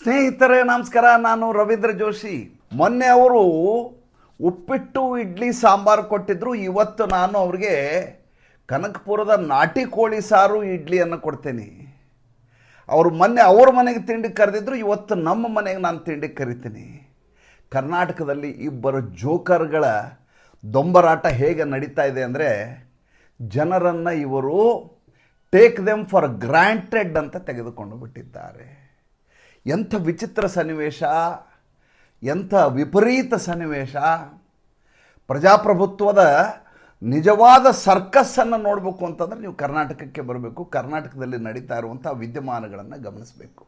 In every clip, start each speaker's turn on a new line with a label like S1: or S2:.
S1: ಸ್ನೇಹಿತರೆ ನಮಸ್ಕಾರ. ನಾನು ರವೀಂದ್ರ ಜೋಶಿ. ಮೊನ್ನೆ ಅವರು ಉಪ್ಪಿಟ್ಟು ಇಡ್ಲಿ ಸಾಂಬಾರು ಕೊಟ್ಟಿದ್ರು. ಇವತ್ತು ನಾನು ಅವ್ರಿಗೆ ಕನಕಪುರದ ನಾಟಿ ಕೋಳಿ ಸಾರು ಇಡ್ಲಿಯನ್ನು ಕೊಡ್ತೇನೆ. ಅವರು ಮೊನ್ನೆ ಅವ್ರ ಮನೆಗೆ ತಿಂಡಿ ಕರೆದಿದ್ರು, ಇವತ್ತು ನಮ್ಮ ಮನೆಗೆ ನಾನು ತಿಂಡಿ ಕರಿತೀನಿ. ಕರ್ನಾಟಕದಲ್ಲಿ ಇಬ್ಬರು ಜೋಕರ್ಗಳ ದೊಂಬರಾಟ ಹೇಗೆ ನಡೀತಾ ಇದೆ ಅಂದರೆ, ಜನರನ್ನು ಇವರು ಟೇಕ್ ದೆಮ್ ಫಾರ್ ಗ್ರಾಂಟೆಡ್ ಅಂತ ತೆಗೆದುಕೊಂಡು ಬಿಟ್ಟಿದ್ದಾರೆ. ಎಂಥ ವಿಚಿತ್ರ ಸನ್ನಿವೇಶ, ಎಂಥ ವಿಪರೀತ ಸನ್ನಿವೇಶ. ಪ್ರಜಾಪ್ರಭುತ್ವದ ನಿಜವಾದ ಸರ್ಕಸ್ಸನ್ನು ನೋಡಬೇಕು ಅಂತಂದರೆ ನೀವು ಕರ್ನಾಟಕಕ್ಕೆ ಬರಬೇಕು. ಕರ್ನಾಟಕದಲ್ಲಿ ನಡೀತಾ ಇರುವಂಥ ವಿದ್ಯಮಾನಗಳನ್ನು ಗಮನಿಸಬೇಕು.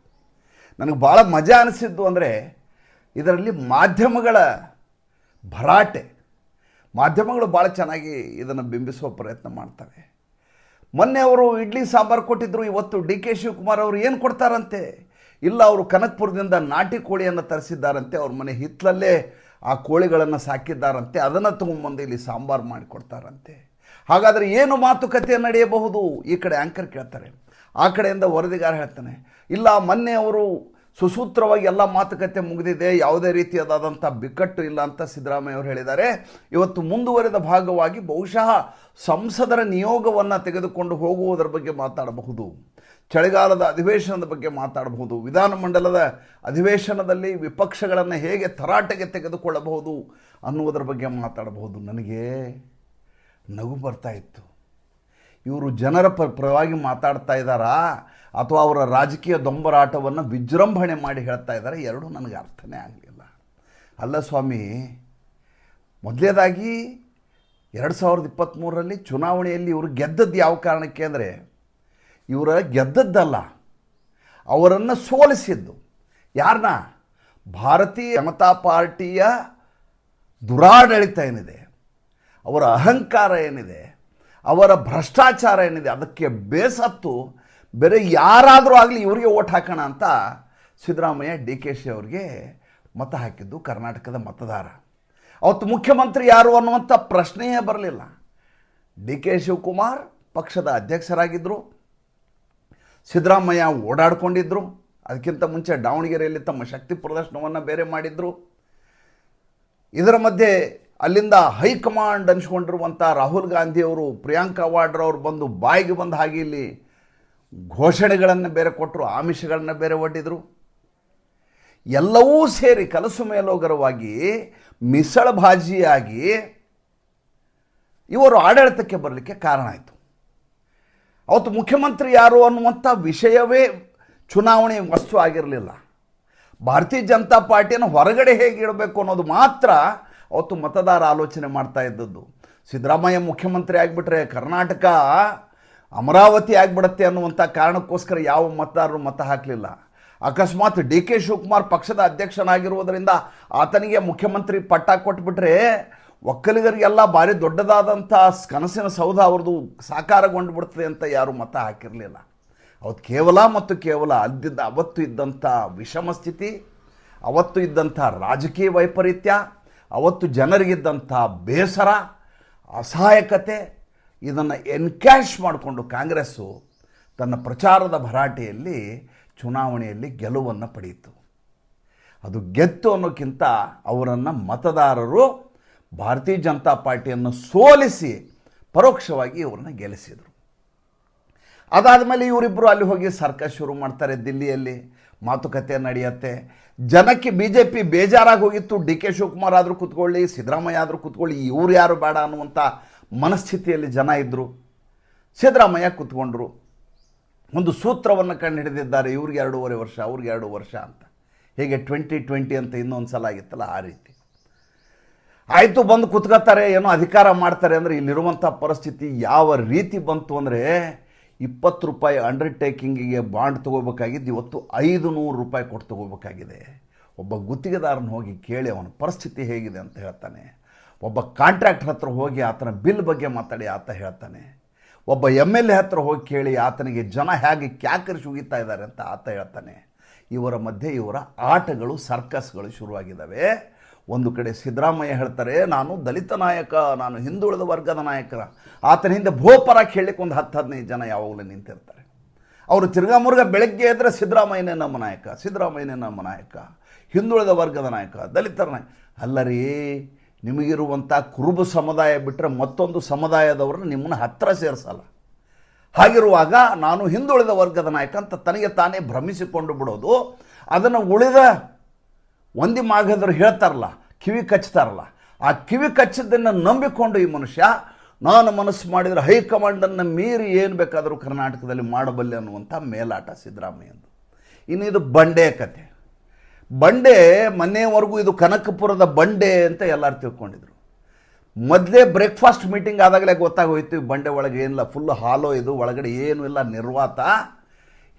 S1: ನನಗೆ ಭಾಳ ಮಜಾ ಅನಿಸಿದ್ದು ಅಂದರೆ ಇದರಲ್ಲಿ ಮಾಧ್ಯಮಗಳ ಭರಾಟೆ. ಮಾಧ್ಯಮಗಳು ಭಾಳ ಚೆನ್ನಾಗಿ ಇದನ್ನು ಬಿಂಬಿಸುವ ಪ್ರಯತ್ನ ಮಾಡ್ತವೆ. ಮೊನ್ನೆ ಅವರು ಇಡ್ಲಿ ಸಾಂಬಾರು ಕೊಟ್ಟಿದ್ದರು, ಇವತ್ತು ಡಿ ಕೆ ಶಿವಕುಮಾರ್ ಅವರು ಏನು ಕೊಡ್ತಾರಂತೆ? ಇಲ್ಲ, ಅವರು ಕನಕಪುರದಿಂದ ನಾಟಿ ಕೋಳಿಯನ್ನು ತರಿಸಿದ್ದಾರಂತೆ, ಅವ್ರ ಮನೆ ಹಿತ್ತಲಲ್ಲೇ ಆ ಕೋಳಿಗಳನ್ನು ಸಾಕಿದ್ದಾರಂತೆ, ಅದನ್ನು ತೊಗೊಂಬಂದು ಇಲ್ಲಿ ಸಾಂಬಾರು ಮಾಡಿಕೊಡ್ತಾರಂತೆ. ಹಾಗಾದರೆ ಏನು ಮಾತುಕತೆ ನಡೆಯಬಹುದು? ಈ ಕಡೆ ಆ್ಯಂಕರ್ ಕೇಳ್ತಾರೆ, ಆ ಕಡೆಯಿಂದ ವರದಿಗಾರ ಹೇಳ್ತಾನೆ, ಇಲ್ಲ ಮೊನ್ನೆ ಅವರು ಸುಸೂತ್ರವಾಗಿ ಎಲ್ಲ ಮಾತುಕತೆ ಮುಗಿದಿದೆ, ಯಾವುದೇ ರೀತಿಯಾದಂಥ ಬಿಕ್ಕಟ್ಟು ಇಲ್ಲ ಅಂತ ಸಿದ್ದರಾಮಯ್ಯ ಅವರು ಹೇಳಿದ್ದಾರೆ. ಇವತ್ತು ಮುಂದುವರೆದ ಭಾಗವಾಗಿ ಬಹುಶಃ ಸಂಸದರ ನಿಯೋಗವನ್ನು ತೆಗೆದುಕೊಂಡು ಹೋಗುವುದರ ಬಗ್ಗೆ ಮಾತಾಡಬಹುದು, ಚಳಿಗಾಲದ ಅಧಿವೇಶನದ ಬಗ್ಗೆ ಮಾತಾಡಬಹುದು, ವಿಧಾನಮಂಡಲದ ಅಧಿವೇಶನದಲ್ಲಿ ವಿಪಕ್ಷಗಳನ್ನು ಹೇಗೆ ತರಾಟೆಗೆ ತೆಗೆದುಕೊಳ್ಳಬಹುದು ಅನ್ನುವುದರ ಬಗ್ಗೆ ಮಾತಾಡಬಹುದು. ನನಗೆ ನಗು ಬರ್ತಾ ಇತ್ತು. ಇವರು ಜನರ ಪರವಾಗಿ ಮಾತಾಡ್ತಾ ಇದ್ದಾರಾ ಅಥವಾ ಅವರ ರಾಜಕೀಯ ದೊಂಬರಾಟವನ್ನು ವಿಜೃಂಭಣೆ ಮಾಡಿ ಹೇಳ್ತಾ ಇದ್ದಾರೆ? ಎರಡೂ ನನಗೆ ಅರ್ಥನೇ ಆಗಲಿಲ್ಲ. ಅಲ್ಲ ಸ್ವಾಮಿ, ಮೊದಲನೇದಾಗಿ 2023ರಲ್ಲಿ ಚುನಾವಣೆಯಲ್ಲಿ ಇವರು ಗೆದ್ದದ್ದು ಯಾವ ಕಾರಣಕ್ಕೆ ಅಂದರೆ, ಇವರ ಗೆದ್ದದ್ದಲ್ಲ, ಅವರನ್ನು ಸೋಲಿಸಿದ್ದು. ಯಾರನ್ನ? ಭಾರತೀಯ ಜನತಾ ಪಾರ್ಟಿಯ ದುರಾಡಳಿತ ಏನಿದೆ, ಅವರ ಅಹಂಕಾರ ಏನಿದೆ, ಅವರ ಭ್ರಷ್ಟಾಚಾರ ಏನಿದೆ, ಅದಕ್ಕೆ ಬೇಸತ್ತು ಬೇರೆ ಯಾರಾದರೂ ಆಗಲಿ ಇವರಿಗೆ ಓಟ್ ಹಾಕೋಣ ಅಂತ ಸಿದ್ದರಾಮಯ್ಯ ಡಿ ಕೆ ಶಿ ಅವರಿಗೆ ಮತ ಹಾಕಿದ್ದು ಕರ್ನಾಟಕದ ಮತದಾರ. ಅವತ್ತು ಮುಖ್ಯಮಂತ್ರಿ ಯಾರು ಅನ್ನುವಂಥ ಪ್ರಶ್ನೆಯೇ ಬರಲಿಲ್ಲ. ಡಿ ಕೆ ಶಿವಕುಮಾರ್ ಪಕ್ಷದ ಅಧ್ಯಕ್ಷರಾಗಿದ್ದರು, ಸಿದ್ದರಾಮಯ್ಯ ಓಡಾಡಿಕೊಂಡಿದ್ದರು. ಅದಕ್ಕಿಂತ ಮುಂಚೆ ದಾವಣಗೆರೆಯಲ್ಲಿ ತಮ್ಮ ಶಕ್ತಿ ಪ್ರದರ್ಶನವನ್ನು ಬೇರೆ ಮಾಡಿದರು. ಇದರ ಮಧ್ಯೆ ಅಲ್ಲಿಂದ ಹೈಕಮಾಂಡ್ ಅನಿಸ್ಕೊಂಡಿರುವಂಥ ರಾಹುಲ್ ಗಾಂಧಿಯವರು, ಪ್ರಿಯಾಂಕಾ ವಾಡ್ರವರು ಬಂದು ಬಾಯಿಗೆ ಬಂದ ಹಾಗೆ ಇಲ್ಲಿ ಘೋಷಣೆಗಳನ್ನು ಬೇರೆ ಕೊಟ್ಟರು, ಆಮಿಷಗಳನ್ನು ಬೇರೆ ಒಡ್ಡಿದರು. ಎಲ್ಲವೂ ಸೇರಿ ಕಲಸು ಮೇಲೋಗರವಾಗಿ ಮಿಸಳಭಾಜಿಯಾಗಿ ಇವರು ಆಡಳಿತಕ್ಕೆ ಬರಲಿಕ್ಕೆ ಕಾರಣ ಆಯಿತು. ಅವತ್ತು ಮುಖ್ಯಮಂತ್ರಿ ಯಾರು ಅನ್ನುವಂಥ ವಿಷಯವೇ ಚುನಾವಣೆ ವಸ್ತು ಆಗಿರಲಿಲ್ಲ. ಭಾರತೀಯ ಜನತಾ ಪಾರ್ಟಿಯನ್ನು ಹೊರಗಡೆ ಹೇಗೆ ಇಡಬೇಕು ಅನ್ನೋದು ಮಾತ್ರ ಅವತ್ತು ಮತದಾರ ಆಲೋಚನೆ ಮಾಡ್ತಾ ಇದ್ದದ್ದು. ಸಿದ್ದರಾಮಯ್ಯ ಮುಖ್ಯಮಂತ್ರಿ ಆಗಿಬಿಟ್ರೆ ಕರ್ನಾಟಕ ಅಮರಾವತಿ ಆಗಿಬಿಡುತ್ತೆ ಅನ್ನುವಂಥ ಕಾರಣಕ್ಕೋಸ್ಕರ ಯಾವ ಮತದಾರರು ಮತ ಹಾಕಲಿಲ್ಲ. ಅಕಸ್ಮಾತ್ ಡಿ ಕೆ ಶಿವಕುಮಾರ್ ಪಕ್ಷದ ಅಧ್ಯಕ್ಷನಾಗಿರುವುದರಿಂದ ಆತನಿಗೆ ಮುಖ್ಯಮಂತ್ರಿ ಪಟ್ಟ ಕೊಟ್ಬಿಟ್ರೆ ಒಕ್ಕಲಿಗರಿಗೆಲ್ಲ ಭಾರಿ ದೊಡ್ಡದಾದಂಥ ಕನಸಿನ ಸೌಧ ಅವ್ರದ್ದು ಸಾಕಾರಗೊಂಡು ಬಿಡ್ತದೆ ಅಂತ ಯಾರೂ ಮತ ಹಾಕಿರಲಿಲ್ಲ. ಅವತ್ತು ಕೇವಲ ಮತ್ತು ಕೇವಲ ಅವತ್ತು ಇದ್ದಂಥ ವಿಷಮ ಸ್ಥಿತಿ, ಅವತ್ತು ಇದ್ದಂಥ ರಾಜಕೀಯ ವೈಪರೀತ್ಯ, ಅವತ್ತು ಜನರಿಗಿದ್ದಂಥ ಬೇಸರ, ಅಸಹಾಯಕತೆ, ಇದನ್ನು ಎನ್ಕ್ಯಾಶ್ ಮಾಡಿಕೊಂಡು ಕಾಂಗ್ರೆಸ್ಸು ತನ್ನ ಪ್ರಚಾರದ ಭರಾಟೆಯಲ್ಲಿ ಚುನಾವಣೆಯಲ್ಲಿ ಗೆಲುವನ್ನು ಪಡೆಯಿತು. ಅದು ಗೆತ್ತು ಅನ್ನೋಕ್ಕಿಂತ ಅವರನ್ನು ಮತದಾರರು ಭಾರತೀಯ ಜನತಾ ಪಾರ್ಟಿಯನ್ನು ಸೋಲಿಸಿ ಪರೋಕ್ಷವಾಗಿ ಇವ್ರನ್ನ ಗೆಲ್ಲಿಸಿದರು. ಅದಾದಮೇಲೆ ಇವರಿಬ್ಬರು ಅಲ್ಲಿ ಹೋಗಿ ಸರ್ಕಸ್ ಶುರು ಮಾಡ್ತಾರೆ. ದಿಲ್ಲಿಯಲ್ಲಿ ಮಾತುಕತೆ ನಡೆಯುತ್ತೆ. ಜನಕ್ಕೆ ಬಿ ಜೆ ಪಿ ಬೇಜಾರಾಗಿ ಹೋಗಿತ್ತು. ಡಿ ಕೆ ಶಿವಕುಮಾರ್ ಆದರೂ ಕೂತ್ಕೊಳ್ಳಿ, ಸಿದ್ದರಾಮಯ್ಯ ಆದರೂ ಕೂತ್ಕೊಳ್ಳಿ, ಇವ್ರು ಯಾರು ಬೇಡ ಅನ್ನುವಂಥ ಮನಸ್ಥಿತಿಯಲ್ಲಿ ಜನ ಇದ್ದರು. ಸಿದ್ದರಾಮಯ್ಯ ಕೂತ್ಕೊಂಡ್ರು. ಒಂದು ಸೂತ್ರವನ್ನು ಕಂಡು ಹಿಡಿದಿದ್ದಾರೆ, ಇವ್ರಿಗೆ 2.5 ವರ್ಷ, ಅವ್ರಿಗೆ 2 ವರ್ಷ ಅಂತ. ಹೇಗೆ 2020 ಅಂತ ಇನ್ನೊಂದು ಸಲ ಆಗಿತ್ತಲ್ಲ, ಆ ರೀತಿ ಆಯಿತು. ಬಂದು ಕೂತ್ಕೋತಾರೆ, ಏನೋ ಅಧಿಕಾರ ಮಾಡ್ತಾರೆ. ಅಂದರೆ ಇಲ್ಲಿರುವಂಥ ಪರಿಸ್ಥಿತಿ ಯಾವ ರೀತಿ ಬಂತು ಅಂದರೆ, 20 ರೂಪಾಯಿ ಅಂಡರ್ಟೇಕಿಂಗಿಗೆ ಬಾಂಡ್ ತೊಗೋಬೇಕಾಗಿದ್ದು ಇವತ್ತು 500 ರೂಪಾಯಿ ಕೊಟ್ಟು ತೊಗೋಬೇಕಾಗಿದೆ. ಒಬ್ಬ ಗುತ್ತಿಗೆದಾರನ ಹೋಗಿ ಕೇಳಿ ಅವನ ಪರಿಸ್ಥಿತಿ ಹೇಗಿದೆ ಅಂತ ಹೇಳ್ತಾನೆ. ಒಬ್ಬ ಕಾಂಟ್ರಾಕ್ಟರ್ ಹತ್ರ ಹೋಗಿ ಆತನ ಬಿಲ್ ಬಗ್ಗೆ ಮಾತಾಡಿ ಆತ ಹೇಳ್ತಾನೆ. ಒಬ್ಬ MLA ಹತ್ರ ಹೋಗಿ ಕೇಳಿ ಆತನಿಗೆ ಜನ ಹೇಗೆ ಕ್ಯಾಕರಿಸಿ ಉಗಿತಾ ಇದ್ದಾರೆ ಅಂತ ಆತ ಹೇಳ್ತಾನೆ. ಇವರ ಮಧ್ಯೆ ಇವರ ಆಟಗಳು, ಸರ್ಕಸ್ಗಳು ಶುರುವಾಗಿದ್ದಾವೆ. ಒಂದು ಕಡೆ ಸಿದ್ದರಾಮಯ್ಯ ಹೇಳ್ತಾರೆ, ನಾನು ದಲಿತ ನಾಯಕ, ನಾನು ಹಿಂದುಳಿದ ವರ್ಗದ ನಾಯಕ. ಆತನ ಹಿಂದೆ ಭೋಪರ ಕೇಳಲಿಕ್ಕೆ ಒಂದು 10-15 ಜನ ಯಾವಾಗಲೂ ನಿಂತಿರ್ತಾರೆ. ಅವರು ತಿರ್ಗಾಮುರ್ಗ ಬೆಳಗ್ಗೆ ಎದ್ರೆ ಸಿದ್ದರಾಮಯ್ಯನೇ ನಮ್ಮ ನಾಯಕ, ಸಿದ್ದರಾಮಯ್ಯನೇ ನಮ್ಮ ನಾಯಕ, ಹಿಂದುಳಿದ ವರ್ಗದ ನಾಯಕ, ದಲಿತರ ನಾಯಕ. ಅಲ್ಲರಿ, ನಿಮಗಿರುವಂಥ ಕುರುಬ ಸಮುದಾಯ ಬಿಟ್ಟರೆ ಮತ್ತೊಂದು ಸಮುದಾಯದವ್ರನ್ನ ನಿಮ್ಮನ್ನ ಹತ್ತಿರ ಸೇರಿಸಲ್ಲ. ಹಾಗಿರುವಾಗ ನಾನು ಹಿಂದುಳಿದ ವರ್ಗದ ನಾಯಕ ಅಂತ ತನಗೆ ತಾನೇ ಭ್ರಮಿಸಿಕೊಂಡು ಬಿಡೋದು, ಅದನ್ನು ಉಳಿದ ಒಂದಿ ಮಾಗದರು ಹೇಳ್ತಾರಲ್ಲ, ಕಿವಿ ಕಚ್ತಾರಲ್ಲ, ಆ ಕಿವಿ ಕಚ್ಚಿದ್ದನ್ನು ನಂಬಿಕೊಂಡು ಈ ಮನುಷ್ಯ ನಾನು ಮನಸ್ಸು ಮಾಡಿದರೆ ಹೈಕಮಾಂಡನ್ನು ಮೀರಿ ಏನು ಬೇಕಾದರೂ ಕರ್ನಾಟಕದಲ್ಲಿ ಮಾಡಬಲ್ಲೆ ಅನ್ನುವಂಥ ಮೇಲಾಟ ಸಿದ್ದರಾಮಯ್ಯಂದು. ಇನ್ನು ಇದು ಬಂಡೆ ಕತೆ. ಬಂಡೆ ಮನೆಯವರೆಗೂ ಇದು ಕನಕಪುರದ ಬಂಡೆ ಅಂತ ಎಲ್ಲರೂ ತಿಳ್ಕೊಂಡಿದ್ರು. ಮೊದಲೇ ಬ್ರೇಕ್ಫಾಸ್ಟ್ ಮೀಟಿಂಗ್ ಆದಾಗಲೇ ಗೊತ್ತಾಗೋಯ್ತು ಈ ಬಂಡೆ ಒಳಗೆ ಏನಿಲ್ಲ, ಫುಲ್ ಹಾಲೋ, ಇದು ಒಳಗಡೆ ಏನೂ ಇಲ್ಲ, ನಿರ್ವಾತ,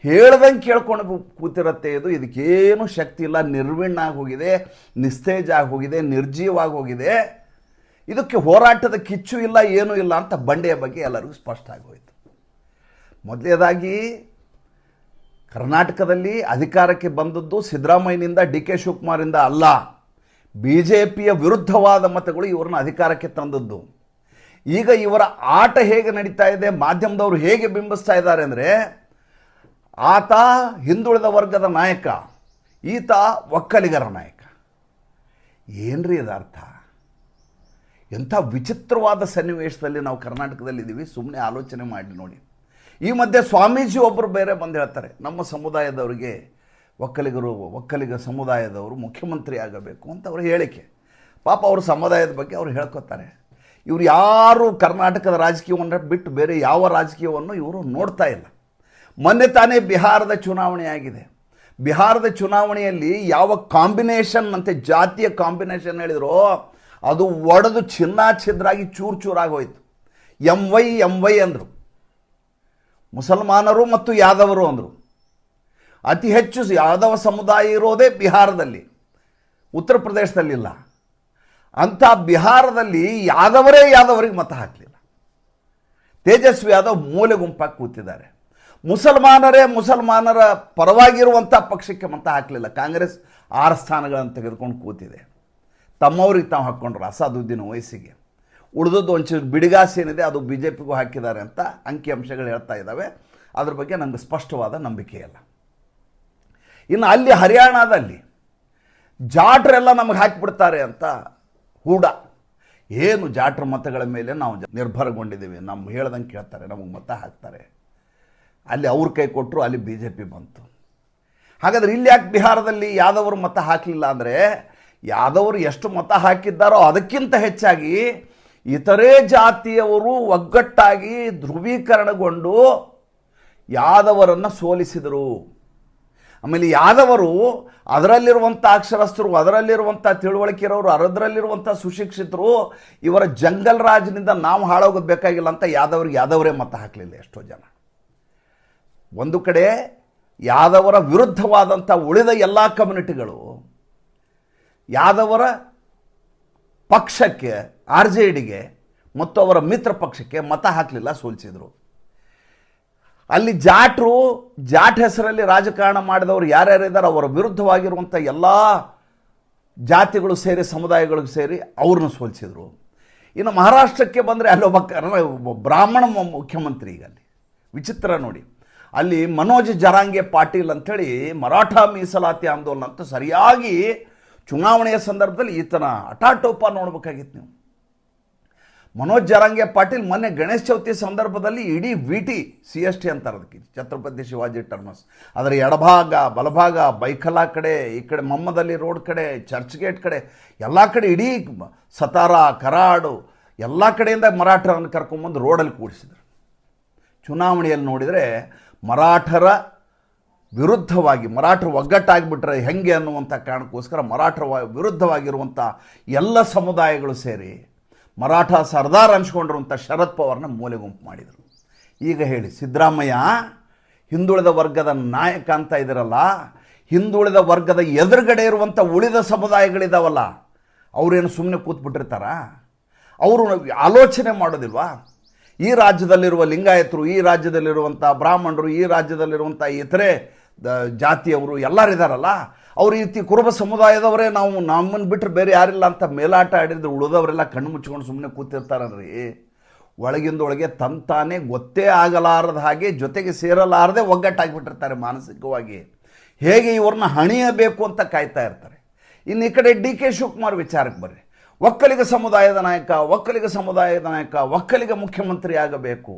S1: ಹೇಳ್ದಂಗೆ ಕೇಳ್ಕೊಂಡು ಕೂತಿರತ್ತೆ ಇದು. ಇದಕ್ಕೇನು ಶಕ್ತಿ ಇಲ್ಲ, ನಿರ್ವಿಣ್ಣ ಆಗಿ ಹೋಗಿದೆ, ನಿಸ್ತೇಜ ಆಗಿ ಹೋಗಿದೆ, ನಿರ್ಜೀವಾಗಿ ಹೋಗಿದೆ, ಇದಕ್ಕೆ ಹೋರಾಟದ ಕಿಚ್ಚು ಇಲ್ಲ, ಏನೂ ಇಲ್ಲ ಅಂತ ಬಂಡೆಯ ಬಗ್ಗೆ ಎಲ್ಲರಿಗೂ ಸ್ಪಷ್ಟ ಆಗೋಯ್ತು. ಮೊದಲನೇದಾಗಿ ಕರ್ನಾಟಕದಲ್ಲಿ ಅಧಿಕಾರಕ್ಕೆ ಬಂದದ್ದು ಸಿದ್ದರಾಮಯ್ಯನಿಂದ, ಡಿ ಕೆ ಶಿವಕುಮಾರಿಂದ ಅಲ್ಲ, ಬಿ ಜೆ ಪಿಯ ವಿರುದ್ಧವಾದ ಮತಗಳು ಇವ್ರನ್ನ ಅಧಿಕಾರಕ್ಕೆ ತಂದದ್ದು. ಈಗ ಇವರ ಆಟ ಹೇಗೆ ನಡೀತಾ ಇದೆ, ಮಾಧ್ಯಮದವರು ಹೇಗೆ ಬಿಂಬಿಸ್ತಾ ಇದ್ದಾರೆ ಅಂದರೆ, ಆತ ಹಿಂದುಳಿದ ವರ್ಗದ ನಾಯಕ, ಈತ ಒಕ್ಕಲಿಗರ ನಾಯಕ. ಏನ್ರಿ ಇದು ಅರ್ಥ? ಎಂಥ ವಿಚಿತ್ರವಾದ ಸನ್ನಿವೇಶದಲ್ಲಿ ನಾವು ಕರ್ನಾಟಕದಲ್ಲಿದ್ದೀವಿ, ಸುಮ್ಮನೆ ಆಲೋಚನೆ ಮಾಡಿ ನೋಡಿ. ಈ ಮಧ್ಯೆ ಸ್ವಾಮೀಜಿ ಒಬ್ಬರು ಬೇರೆ ಬಂದು ಹೇಳ್ತಾರೆ, ನಮ್ಮ ಸಮುದಾಯದವರಿಗೆ ಒಕ್ಕಲಿಗ ಸಮುದಾಯದವರು ಮುಖ್ಯಮಂತ್ರಿ ಆಗಬೇಕು ಅಂತ ಅವ್ರ ಹೇಳಿಕೆ. ಪಾಪ ಅವ್ರ ಸಮುದಾಯದ ಬಗ್ಗೆ ಅವ್ರು ಹೇಳ್ಕೊತಾರೆ. ಇವರು ಯಾರು ಕರ್ನಾಟಕದ ರಾಜಕೀಯವನ್ನು ಬಿಟ್ಟು ಬೇರೆ ಯಾವ ರಾಜಕೀಯವನ್ನು ಇವರು ನೋಡ್ತಾ ಇಲ್ಲ. ಮೊನ್ನೆ ತಾನೇ ಬಿಹಾರದ ಚುನಾವಣೆ ಆಗಿದೆ. ಬಿಹಾರದ ಚುನಾವಣೆಯಲ್ಲಿ ಯಾವ ಕಾಂಬಿನೇಷನ್ ಅಂತೆ, ಜಾತಿಯ ಕಾಂಬಿನೇಷನ್ ಹೇಳಿದ್ರು, ಅದು ಒಡೆದು ಛಿನ್ನಾಛಿದ್ರಾಗಿ ಚೂರು ಚೂರಾಗೋಯ್ತು. ಎಂ ವೈ ಅಂದರು, ಮುಸಲ್ಮಾನರು ಮತ್ತು ಯಾದವರು ಅಂದರು. ಅತಿ ಹೆಚ್ಚು ಯಾದವ ಸಮುದಾಯ ಇರೋದೇ ಬಿಹಾರದಲ್ಲಿ, ಉತ್ತರ ಪ್ರದೇಶದಲ್ಲಿಲ್ಲ. ಅಂಥ ಬಿಹಾರದಲ್ಲಿ ಯಾದವರಿಗೆ ಮತ ಹಾಕಲಿಲ್ಲ. ತೇಜಸ್ವಿ ಯಾದವ್ ಮೂಲೆ ಗುಂಪಾಗಿ ಕೂತಿದ್ದಾರೆ. ಮುಸಲ್ಮಾನರ ಪರವಾಗಿರುವಂಥ ಪಕ್ಷಕ್ಕೆ ಮತ ಹಾಕಲಿಲ್ಲ. ಕಾಂಗ್ರೆಸ್ 6 ಸ್ಥಾನಗಳನ್ನು ತೆಗೆದುಕೊಂಡು ಕೂತಿದೆ. ತಮ್ಮವ್ರಿಗೆ ತಾವು ಹಾಕ್ಕೊಂಡ್ರು ಅಸಾದುದ್ದೀನ್ ಓವೈಸಿಗೆ. ಉಳಿದದ್ದು ಒಂಚೂರು ಬಿಡಿಗಾಸು ಏನಿದೆ ಅದು ಬಿ ಜೆ ಪಿಗೂ ಹಾಕಿದ್ದಾರೆ ಅಂತ ಅಂಕಿಅಂಶಗಳು ಹೇಳ್ತಾ ಇದ್ದಾವೆ. ಅದ್ರ ಬಗ್ಗೆ ನನಗೆ ಸ್ಪಷ್ಟವಾದ ನಂಬಿಕೆ ಇಲ್ಲ. ಇನ್ನು ಅಲ್ಲಿ ಹರಿಯಾಣದಲ್ಲಿ ಜಾಟ್ರೆಲ್ಲ ನಮಗೆ ಹಾಕಿಬಿಡ್ತಾರೆ ಅಂತ ಹೂಡ. ಏನು ಜಾಟ್ರ ಮತಗಳ ಮೇಲೆ ನಾವು ನಿರ್ಭರಗೊಂಡಿದ್ದೀವಿ, ನಮ್ಮ ಹೇಳ್ದಂಗೆ ಕೇಳ್ತಾರೆ, ನಮಗೆ ಮತ ಹಾಕ್ತಾರೆ. ಅಲ್ಲಿ ಅವ್ರ ಕೈ ಕೊಟ್ಟರು, ಅಲ್ಲಿ ಬಿ ಜೆ ಪಿ ಬಂತು. ಹಾಗಾದರೆ ಇಲ್ಲಿ ಯಾಕೆ ಬಿಹಾರದಲ್ಲಿ ಯಾದವರು ಮತ ಹಾಕಲಿಲ್ಲ ಅಂದರೆ, ಯಾದವರು ಎಷ್ಟು ಮತ ಹಾಕಿದ್ದಾರೋ ಅದಕ್ಕಿಂತ ಹೆಚ್ಚಾಗಿ ಇತರೆ ಜಾತಿಯವರು ಒಗ್ಗಟ್ಟಾಗಿ ಧ್ರುವೀಕರಣಗೊಂಡು ಯಾದವರನ್ನು ಸೋಲಿಸಿದರು. ಆಮೇಲೆ ಯಾದವರು ಅದರಲ್ಲಿರುವಂಥ ಅಕ್ಷರಸ್ಥರು, ಅದರಲ್ಲಿರುವಂಥ ತಿಳುವಳಿಕೆ ಇರೋರು, ಅದರಲ್ಲಿರುವಂಥ ಸುಶಿಕ್ಷಿತರು, ಇವರ ಜಂಗಲ್ ರಾಜ್ನಿಂದ ನಾವು ಹಾಳಾಗೋದು ಬೇಕಾಗಿಲ್ಲ ಅಂತ ಯಾದವರೇ ಮತ ಹಾಕಲಿಲ್ಲ ಎಷ್ಟೋ ಜನ. ಒಂದು ಕಡೆ ಯಾದವರ ವಿರುದ್ಧವಾದಂಥ ಉಳಿದ ಎಲ್ಲ ಕಮ್ಯುನಿಟಿಗಳು ಯಾದವರ ಪಕ್ಷಕ್ಕೆ, ಆರ್ ಜೆ ಡಿಗೆ ಮತ್ತು ಅವರ ಮಿತ್ರ ಪಕ್ಷಕ್ಕೆ ಮತ ಹಾಕಲಿಲ್ಲ, ಸೋಲಿಸಿದರು. ಅಲ್ಲಿ ಜಾಟ್ ಹೆಸರಲ್ಲಿ ರಾಜಕಾರಣ ಮಾಡಿದವರು ಯಾರ್ಯಾರಿದ್ದಾರೆ ಅವರ ವಿರುದ್ಧವಾಗಿರುವಂಥ ಎಲ್ಲ ಜಾತಿಗಳು ಸೇರಿ, ಸಮುದಾಯಗಳಿಗೆ ಸೇರಿ ಅವ್ರನ್ನ ಸೋಲಿಸಿದರು. ಇನ್ನು ಮಹಾರಾಷ್ಟ್ರಕ್ಕೆ ಬಂದರೆ ಅಲ್ಲೊಬ್ಬ ಬ್ರಾಹ್ಮಣ ಮುಖ್ಯಮಂತ್ರಿ. ಈಗ ಅಲ್ಲಿ ವಿಚಿತ್ರ ನೋಡಿ, ಅಲ್ಲಿ ಮನೋಜ್ ಜರಾಂಗೆ ಪಾಟೀಲ್ ಅಂಥೇಳಿ ಮರಾಠ ಮೀಸಲಾತಿ ಆಂದೋಲನ ಅಂತ ಸರಿಯಾಗಿ ಚುನಾವಣೆಯ ಸಂದರ್ಭದಲ್ಲಿ ಈತನ ಅಟಾಟೋಪ ನೋಡ್ಬೇಕಾಗಿತ್ತು ನೀವು. ಮನೋಜ್ ಜರಾಂಗೆ ಪಾಟೀಲ್ ಮೊನ್ನೆ ಗಣೇಶ ಚೌತಿ ಸಂದರ್ಭದಲ್ಲಿ ಇಡೀ VT CST ಅಂತಾರೆ ಅದಕ್ಕೆ, ಛತ್ರಪತಿ ಶಿವಾಜಿ ಟರ್ಮಸ್, ಅದರ ಎಡಭಾಗ ಬಲಭಾಗ ಬೈಖಲಾ ಕಡೆ, ಈ ಕಡೆ ಮೊಹಮ್ಮದ್ ರೋಡ್ ಕಡೆ, ಚರ್ಚ್ ಗೇಟ್ ಕಡೆ, ಎಲ್ಲ ಕಡೆ ಇಡೀ ಸತಾರಾ, ಕರಾಡು ಎಲ್ಲ ಕಡೆಯಿಂದ ಮರಾಠರನ್ನು ಕರ್ಕೊಂಬಂದು ರೋಡಲ್ಲಿ ಕೂಡಿಸಿದರು. ಚುನಾವಣೆಯಲ್ಲಿ ನೋಡಿದರೆ ಮರಾಠರ ವಿರುದ್ಧವಾಗಿ, ಮರಾಠರು ಒಗ್ಗಟ್ಟಾಗಿಬಿಟ್ರೆ ಹೆಂಗೆ ಅನ್ನುವಂಥ ಕಾರಣಕ್ಕೋಸ್ಕರ ಮರಾಠರ ವಿರುದ್ಧವಾಗಿರುವಂಥ ಎಲ್ಲ ಸಮುದಾಯಗಳು ಸೇರಿ ಮರಾಠ ಸರ್ದಾರ್ ಅನ್ಸ್ಕೊಂಡಿರುವಂಥ ಶರದ್ ಪವಾರ್ನ ಮೂಲೆ ಗುಂಪು ಮಾಡಿದರು. ಈಗ ಹೇಳಿ, ಸಿದ್ದರಾಮಯ್ಯ ಹಿಂದುಳಿದ ವರ್ಗದ ನಾಯಕ ಅಂತ ಇದ್ದೀರಲ್ಲ, ಹಿಂದುಳಿದ ವರ್ಗದ ಎದುರುಗಡೆ ಇರುವಂಥ ಉಳಿದ ಸಮುದಾಯಗಳಿದಾವಲ್ಲ, ಅವರೇನು ಸುಮ್ಮನೆ ಕೂತ್ಬಿಟ್ಟಿರ್ತಾರ? ಅವರು ಆಲೋಚನೆ ಮಾಡೋದಿಲ್ವಾ? ಈ ರಾಜ್ಯದಲ್ಲಿರುವ ಲಿಂಗಾಯತರು, ಈ ರಾಜ್ಯದಲ್ಲಿರುವಂಥ ಬ್ರಾಹ್ಮಣರು, ಈ ರಾಜ್ಯದಲ್ಲಿರುವಂಥ ಇತರೆ ಜಾತಿಯವರು ಎಲ್ಲರಿದ್ದಾರಲ್ಲ, ಅವ್ರ ರೀತಿ ಕುರುಬ ಸಮುದಾಯದವರೇ ನಮ್ಮನ್ನು ಬಿಟ್ಟರೆ ಬೇರೆ ಯಾರಿಲ್ಲ ಅಂತ ಮೇಲಾಟ ಆಡಿದ್ರೆ ಉಳಿದವರೆಲ್ಲ ಕಣ್ಣು ಮುಚ್ಕೊಂಡು ಸುಮ್ಮನೆ ಕೂತಿರ್ತಾರಲ್ರಿ. ಒಳಗಿಂದೊಳಗೆ ತಂತಾನೇ ಗೊತ್ತೇ ಆಗಲಾರದ ಹಾಗೆ ಜೊತೆಗೆ ಸೇರಲಾರದೆ ಒಗ್ಗಟ್ಟಾಗಿಬಿಟ್ಟಿರ್ತಾರೆ ಮಾನಸಿಕವಾಗಿ. ಹೇಗೆ ಇವ್ರನ್ನ ಹಣಿಯಬೇಕು ಅಂತ ಕಾಯ್ತಾ ಇರ್ತಾರೆ. ಇನ್ನು ಈ ಕಡೆ ಡಿ ಕೆ ಶಿವಕುಮಾರ್ ವಿಚಾರಕ್ಕೆ ಬರ್ರಿ. ಒಕ್ಕಲಿಗ ಸಮುದಾಯದ ನಾಯಕ, ಒಕ್ಕಲಿಗ ಮುಖ್ಯಮಂತ್ರಿ ಆಗಬೇಕು.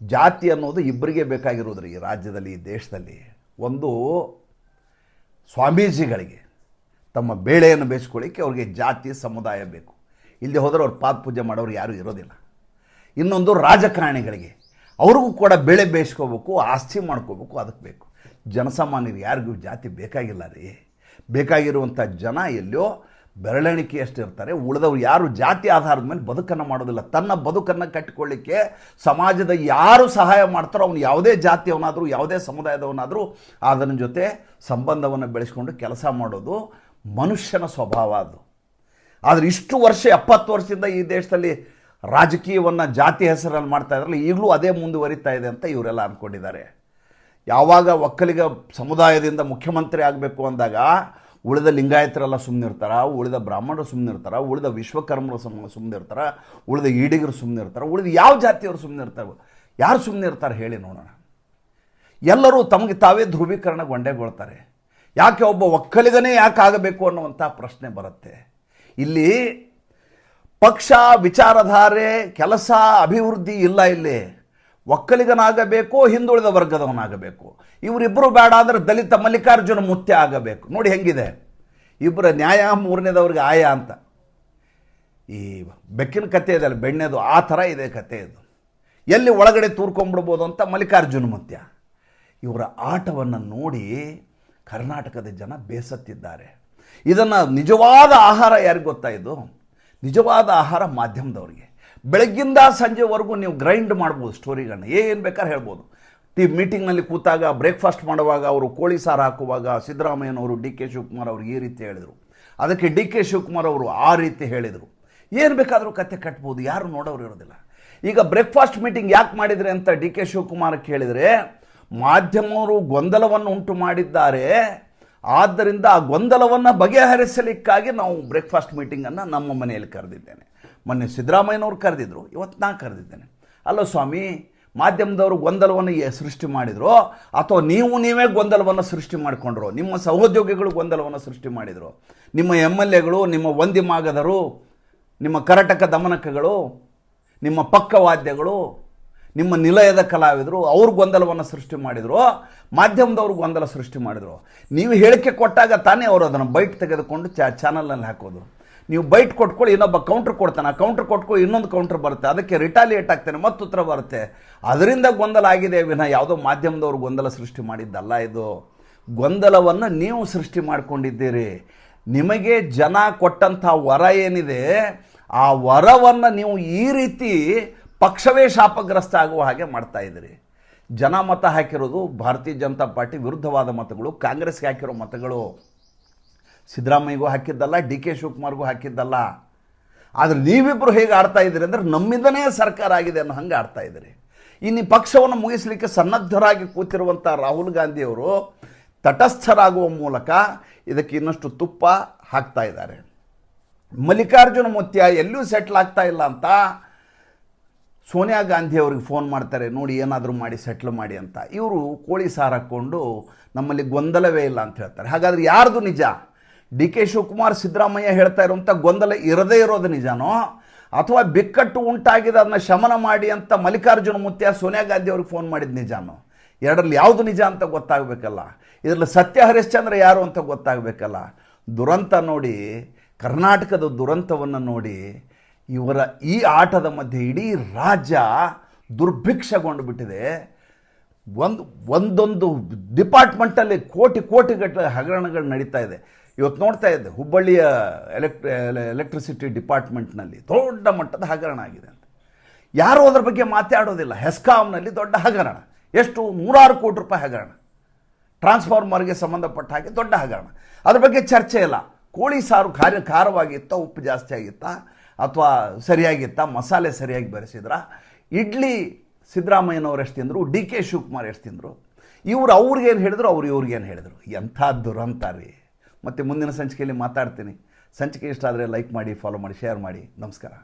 S1: ಜಾತಿ ಅನ್ನೋದು ಇಬ್ಬರಿಗೆ ಬೇಕಾಗಿರೋದ್ರಿ ಈ ರಾಜ್ಯದಲ್ಲಿ, ಈ ದೇಶದಲ್ಲಿ. ಒಂದು ಸ್ವಾಮೀಜಿಗಳಿಗೆ ತಮ್ಮ ಬೇಳೆಯನ್ನು ಬೇಯಿಸ್ಕೊಳ್ಳಿಕ್ಕೆ ಅವ್ರಿಗೆ ಜಾತಿ ಸಮುದಾಯ ಬೇಕು, ಇಲ್ಲದೆ ಹೋದರೆ ಅವ್ರು ಪಾದ ಪೂಜೆ ಮಾಡೋರು ಯಾರೂ ಇರೋದಿಲ್ಲ. ಇನ್ನೊಂದು ರಾಜಕಾರಣಿಗಳಿಗೆ, ಅವ್ರಿಗೂ ಕೂಡ ಬೇಳೆ ಬೇಯಿಸ್ಕೋಬೇಕು, ಆಸ್ತಿ ಮಾಡ್ಕೋಬೇಕು, ಅದಕ್ಕೆ ಬೇಕು. ಜನಸಾಮಾನ್ಯರು ಯಾರಿಗೂ ಜಾತಿ ಬೇಕಾಗಿಲ್ಲ ರೀ. ಬೇಕಾಗಿರುವಂಥ ಜನ ಎಲ್ಲೋ ಬೆರಳೆಣಿಕೆಯಷ್ಟು ಇರ್ತಾರೆ. ಉಳಿದವರು ಯಾರು ಜಾತಿ ಆಧಾರದ ಮೇಲೆ ಬದುಕನ್ನು ಮಾಡೋದಿಲ್ಲ. ತನ್ನ ಬದುಕನ್ನು ಕಟ್ಟಿಕೊಳ್ಳಿಕ್ಕೆ ಸಮಾಜದ ಯಾರು ಸಹಾಯ ಮಾಡ್ತಾರೋ ಅವನು ಯಾವುದೇ ಜಾತಿಯವನಾದರೂ ಯಾವುದೇ ಸಮುದಾಯದವನಾದರೂ ಅದರ ಜೊತೆ ಸಂಬಂಧವನ್ನು ಬೆಳೆಸ್ಕೊಂಡು ಕೆಲಸ ಮಾಡೋದು ಮನುಷ್ಯನ ಸ್ವಭಾವ ಅದು. ಆದರೆ ಇಷ್ಟು ವರ್ಷ 70 ವರ್ಷದಿಂದ ಈ ದೇಶದಲ್ಲಿ ರಾಜಕೀಯವನ್ನು ಜಾತಿ ಹೆಸರಲ್ಲಿ ಮಾಡ್ತಾ ಇದ್ರಲ್ಲ, ಈಗಲೂ ಅದೇ ಮುಂದುವರಿತಾ ಇದೆ ಅಂತ ಇವರೆಲ್ಲ ಅಂದ್ಕೊಂಡಿದ್ದಾರೆ. ಯಾವಾಗ ಒಕ್ಕಲಿಗ ಸಮುದಾಯದಿಂದ ಮುಖ್ಯಮಂತ್ರಿ ಆಗಬೇಕು ಅಂದಾಗ ಉಳಿದ ಲಿಂಗಾಯತರೆಲ್ಲ ಸುಮ್ಮನಿರ್ತಾರ, ಉಳಿದ ಬ್ರಾಹ್ಮಣರು ಸುಮ್ಮನಿರ್ತಾರೆ, ಉಳಿದ ವಿಶ್ವಕರ್ಮರು ಸುಮ್ಮನಿರ್ತಾರೆ, ಉಳಿದ ಈಡಿಗರು ಸುಮ್ಮನಿರ್ತಾರೆ, ಉಳಿದ ಯಾವ ಜಾತಿಯವರು ಸುಮ್ಮನಿರ್ತಾರೆ? ಯಾರು ಸುಮ್ಮನಿರ್ತಾರೆ ಹೇಳಿ ನೋಡೋಣ. ಎಲ್ಲರೂ ತಮಗೆ ತಾವೇ ಧ್ರುವೀಕರಣಗೊಂಡೆಗೊಳ್ತಾರೆ. ಯಾಕೆ ಒಬ್ಬ ಒಕ್ಕಲಿಗನೇ ಯಾಕೆ ಆಗಬೇಕು ಅನ್ನುವಂಥ ಪ್ರಶ್ನೆ ಬರುತ್ತೆ. ಇಲ್ಲಿ ಪಕ್ಷ, ವಿಚಾರಧಾರೆ, ಕೆಲಸ, ಅಭಿವೃದ್ಧಿ ಇಲ್ಲ. ಇಲ್ಲಿ ಒಕ್ಕಲಿಗನಾಗಬೇಕು, ಹಿಂದುಳಿದ ವರ್ಗದವನಾಗಬೇಕು. ಇವರಿಬ್ಬರು ಬೇಡ ಅಂದರೆ ದಲಿತ ಮಲ್ಲಿಕಾರ್ಜುನ ಮುತ್ಯ ಆಗಬೇಕು. ನೋಡಿ ಹೆಂಗಿದೆ ಇಬ್ಬರ ನ್ಯಾಯ, ಮೂರನೇದವ್ರಿಗೆ ಆಯ ಅಂತ. ಈ ಬೆಕ್ಕಿನ ಕತೆ ಇದೆಯಲ್ಲ, ಬೆಣ್ಣೆದು, ಆ ಥರ ಇದೆ ಕತೆ ಇದು. ಎಲ್ಲಿ ಒಳಗಡೆ ತೂರ್ಕೊಂಡ್ಬಿಡ್ಬೋದು ಅಂತ ಮಲ್ಲಿಕಾರ್ಜುನ ಮುತ್ಯ. ಇವರ ಆಟವನ್ನು ನೋಡಿ ಕರ್ನಾಟಕದ ಜನ ಬೇಸತ್ತಿದ್ದಾರೆ. ಇದನ್ನು ನಿಜವಾದ ಆಹಾರ ಯಾರಿಗೆ ಗೊತ್ತಾ? ಇದು ನಿಜವಾದ ಆಹಾರ ಮಾಧ್ಯಮದವ್ರಿಗೆ. ಬೆಳಗ್ಗಿಂದ ಸಂಜೆವರೆಗೂ ನೀವು ಗ್ರೈಂಡ್ ಮಾಡ್ಬೋದು ಸ್ಟೋರಿಗಳನ್ನ, ಏನು ಬೇಕಾದ್ರೆ ಹೇಳ್ಬೋದು. ಮೀಟಿಂಗ್ನಲ್ಲಿ ಕೂತಾಗ, ಬ್ರೇಕ್ಫಾಸ್ಟ್ ಮಾಡುವಾಗ, ಅವರು ಕೋಳಿ ಸಾರು ಹಾಕುವಾಗ ಸಿದ್ದರಾಮಯ್ಯನವರು ಡಿ ಕೆ ಶಿವಕುಮಾರ್ ಅವರು ಈ ರೀತಿ ಹೇಳಿದರು, ಅದಕ್ಕೆ ಡಿ ಕೆ ಶಿವಕುಮಾರ್ ಅವರು ಆ ರೀತಿ ಹೇಳಿದರು. ಏನು ಬೇಕಾದರೂ ಕತೆ ಕಟ್ಬೋದು, ಯಾರು ನೋಡೋರು ಇರೋದಿಲ್ಲ. ಈಗ ಬ್ರೇಕ್ಫಾಸ್ಟ್ ಮೀಟಿಂಗ್ ಯಾಕೆ ಮಾಡಿದರೆ ಅಂತ ಡಿ ಕೆ ಶಿವಕುಮಾರ್ ಕೇಳಿದರೆ, ಮಾಧ್ಯಮವರು ಗೊಂದಲವನ್ನು ಉಂಟು ಮಾಡಿದ್ದಾರೆ, ಆದ್ದರಿಂದ ಆ ಗೊಂದಲವನ್ನು ಬಗೆಹರಿಸಲಿಕ್ಕಾಗಿ ನಾವು ಬ್ರೇಕ್ಫಾಸ್ಟ್ ಮೀಟಿಂಗನ್ನು ನಮ್ಮ ಮನೆಯಲ್ಲಿ ಕರೆದಿದ್ದೇನೆ. ಮೊನ್ನೆ ಸಿದ್ದರಾಮಯ್ಯನವರು ಕರೆದಿದ್ರು, ಇವತ್ತು ನಾನು ಕರೆದಿದ್ದೇನೆ. ಅಲ್ಲ ಸ್ವಾಮಿ, ಮಾಧ್ಯಮದವರು ಗೊಂದಲವನ್ನು ಸೃಷ್ಟಿ ಮಾಡಿದ್ರು ಅಥವಾ ನೀವೇ ಗೊಂದಲವನ್ನು ಸೃಷ್ಟಿ ಮಾಡಿಕೊಂಡ್ರು, ನಿಮ್ಮ ಸಹೋದ್ಯೋಗಿಗಳು ಗೊಂದಲವನ್ನು ಸೃಷ್ಟಿ ಮಾಡಿದರು, ನಿಮ್ಮ MLAಗಳು, ನಿಮ್ಮ ವಂದಿಮಾಗದರು, ನಿಮ್ಮ ಕರಟಕ ದಮನಕಗಳು, ನಿಮ್ಮ ಪಕ್ಕವಾದ್ಯಗಳು, ನಿಮ್ಮ ನಿಲಯದ ಕಲಾವಿದರು, ಅವ್ರು ಗೊಂದಲವನ್ನು ಸೃಷ್ಟಿ ಮಾಡಿದರು, ಮಾಧ್ಯಮದವರು ಗೊಂದಲ ಸೃಷ್ಟಿ ಮಾಡಿದರು. ನೀವು ಹೇಳಿಕೆ ಕೊಟ್ಟಾಗ ತಾನೇ ಅವರು ಅದನ್ನು ಬೈಟ್ ತೆಗೆದುಕೊಂಡು ಚಾನಲ್ನಲ್ಲಿ ಹಾಕೋದು. ನೀವು ಬೈಟ್ ಕೊಟ್ಕೊಳ್ಳಿ, ಇನ್ನೊಬ್ಬ ಕೌಂಟ್ರ್ ಕೊಡ್ತಾನೆ, ಆ ಕೌಂಟ್ರ್ ಕೊಟ್ಕೊಳ್ಳಿ, ಇನ್ನೊಂದು ಕೌಂಟ್ರ್ ಬರುತ್ತೆ, ಅದಕ್ಕೆ ರಿಟಾಲಿಯೇಟ್ ಆಗ್ತಾನೆ, ಮತ್ತು ಉತ್ತರ ಬರುತ್ತೆ. ಅದರಿಂದ ಗೊಂದಲ ಆಗಿದೆ ವಿನ ಯಾವುದೋ ಮಾಧ್ಯಮದವರು ಗೊಂದಲ ಸೃಷ್ಟಿ ಮಾಡಿದ್ದಲ್ಲ. ಇದು ಗೊಂದಲವನ್ನು ನೀವು ಸೃಷ್ಟಿ ಮಾಡಿಕೊಂಡಿದ್ದೀರಿ. ನಿಮಗೆ ಜನ ಕೊಟ್ಟಂಥ ವರ ಏನಿದೆ, ಆ ವರವನ್ನು ನೀವು ಈ ರೀತಿ ಪಕ್ಷವೇ ಶಾಪಗ್ರಸ್ತ ಆಗುವ ಹಾಗೆ ಮಾಡ್ತಾ ಇದ್ದೀರಿ. ಜನ ಮತ ಹಾಕಿರೋದು ಭಾರತೀಯ ಜನತಾ ಪಾರ್ಟಿ ವಿರುದ್ಧವಾದ ಮತಗಳು, ಕಾಂಗ್ರೆಸ್ಗೆ ಹಾಕಿರೋ ಮತಗಳು. ಸಿದ್ದರಾಮಯ್ಯಗೂ ಹಾಕಿದ್ದಲ್ಲ, ಡಿ ಕೆ ಶಿವಕುಮಾರ್ಗೂ ಹಾಕಿದ್ದಲ್ಲ. ಆದರೆ ನೀವಿಬ್ಬರು ಹೇಗೆ ಆಡ್ತಾ ಇದ್ದೀರಿ ಅಂದರೆ ನಮ್ಮಿಂದನೇ ಸರ್ಕಾರ ಆಗಿದೆ ಅನ್ನೋ ಹಂಗೆ ಆಡ್ತಾ ಇದ್ದೀರಿ. ಇನ್ನು ಈ ಪಕ್ಷವನ್ನು ಮುಗಿಸಲಿಕ್ಕೆ ಸನ್ನದ್ಧರಾಗಿ ಕೂತಿರುವಂಥ ರಾಹುಲ್ ಗಾಂಧಿಯವರು ತಟಸ್ಥರಾಗುವ ಮೂಲಕ ಇದಕ್ಕೆ ಇನ್ನಷ್ಟು ತುಪ್ಪ ಹಾಕ್ತಾ ಇದ್ದಾರೆ. ಮಲ್ಲಿಕಾರ್ಜುನ ಮುತ್ಯ ಎಲ್ಲೂ ಸೆಟ್ಲ್ ಆಗ್ತಾ ಇಲ್ಲ ಅಂತ ಸೋನಿಯಾ ಗಾಂಧಿ ಅವ್ರಿಗೆ ಫೋನ್ ಮಾಡ್ತಾರೆ, ನೋಡಿ ಏನಾದರೂ ಮಾಡಿ ಸೆಟ್ಲ್ ಮಾಡಿ ಅಂತ. ಇವರು ಕೋಳಿ ಸಾರು ಹಾಕ್ಕೊಂಡು ನಮ್ಮಲ್ಲಿ ಗೊಂದಲವೇ ಇಲ್ಲ ಅಂತ ಹೇಳ್ತಾರೆ. ಹಾಗಾದರೆ ಯಾರ್ದು ನಿಜ? ಡಿ ಕೆ ಶಿವಕುಮಾರ್, ಸಿದ್ದರಾಮಯ್ಯ ಹೇಳ್ತಾ ಇರುವಂಥ ಗೊಂದಲ ಇರದೇ ಇರೋದು ನಿಜಾನೋ, ಅಥವಾ ಬಿಕ್ಕಟ್ಟು ಉಂಟಾಗಿದೆ ಅದನ್ನ ಶಮನ ಮಾಡಿ ಅಂತ ಮಲ್ಲಿಕಾರ್ಜುನ ಮುತ್ಯ ಸೋನಿಯಾ ಗಾಂಧಿ ಅವ್ರಿಗೆ ಫೋನ್ ಮಾಡಿದ ನಿಜಾನೋ? ಎರಡರಲ್ಲಿ ಯಾವುದು ನಿಜ ಅಂತ ಗೊತ್ತಾಗಬೇಕಲ್ಲ. ಇದರಲ್ಲಿ ಸತ್ಯ ಹರಿಶ್ಚಂದ್ರ ಯಾರು ಅಂತ ಗೊತ್ತಾಗಬೇಕಲ್ಲ. ದುರಂತ ನೋಡಿ, ಕರ್ನಾಟಕದ ದುರಂತವನ್ನು ನೋಡಿ, ಇವರ ಈ ಆಟದ ಮಧ್ಯೆ ಇಡೀ ರಾಜ್ಯ ದುರ್ಭಿಕ್ಷಗೊಂಡು ಬಿಟ್ಟಿದೆ. ಒಂದೊಂದು ಡಿಪಾರ್ಟ್ಮೆಂಟಲ್ಲಿ ಕೋಟಿಗಟ್ಟಲೆ ಹಗರಣಗಳು ನಡೀತಾ ಇದೆ. ಇವತ್ತು ನೋಡ್ತಾ ಇದ್ದೆ, ಹುಬ್ಬಳ್ಳಿಯ ಎಲೆಕ್ಟ್ರಿಸಿಟಿ ಡಿಪಾರ್ಟ್ಮೆಂಟ್ನಲ್ಲಿ ದೊಡ್ಡ ಮಟ್ಟದ ಹಗರಣ ಆಗಿದೆ ಅಂತ. ಯಾರೂ ಅದರ ಬಗ್ಗೆ ಮಾತಾಡೋದಿಲ್ಲ. ಹೆಸ್ಕಾಂನಲ್ಲಿ ದೊಡ್ಡ ಹಗರಣ, ಎಷ್ಟು 100 ಕೋಟಿ ರೂಪಾಯಿ ಹಗರಣ, ಟ್ರಾನ್ಸ್ಫಾರ್ಮರ್ಗೆ ಸಂಬಂಧಪಟ್ಟ ಹಾಗೆ ದೊಡ್ಡ ಹಗರಣ. ಅದ್ರ ಬಗ್ಗೆ ಚರ್ಚೆ ಇಲ್ಲ. ಕೋಳಿ ಸಾರು ಖಾರವಾಗಿತ್ತಾ, ಉಪ್ಪು ಜಾಸ್ತಿ ಆಗಿತ್ತಾ, ಅಥವಾ ಸರಿಯಾಗಿತ್ತಾ, ಮಸಾಲೆ ಸರಿಯಾಗಿ ಬೆರೆಸಿದ್ರ, ಇಡ್ಲಿ ಸಿದ್ದರಾಮಯ್ಯನವ್ರು ಎಷ್ಟು ತಿಂದರು, ಡಿ ಕೆ ಶಿವಕುಮಾರ್ ಎಷ್ಟು ತಿಂದರು, ಇವರು ಅವ್ರಿಗೇನು ಹೇಳಿದ್ರು, ಅವ್ರು ಇವ್ರಿಗೇನು ಹೇಳಿದರು. ಎಂಥ ದುರಂತ ರೀ. ಮತ್ತು ಮುಂದಿನ ಸಂಚಿಕೆಯಲ್ಲಿ ಮಾತಾಡ್ತೀನಿ. ಸಂಚಿಕೆ ಇಷ್ಟ ಆದರೆ ಲೈಕ್ ಮಾಡಿ, ಫಾಲೋ ಮಾಡಿ, ಶೇರ್ ಮಾಡಿ. ನಮಸ್ಕಾರ.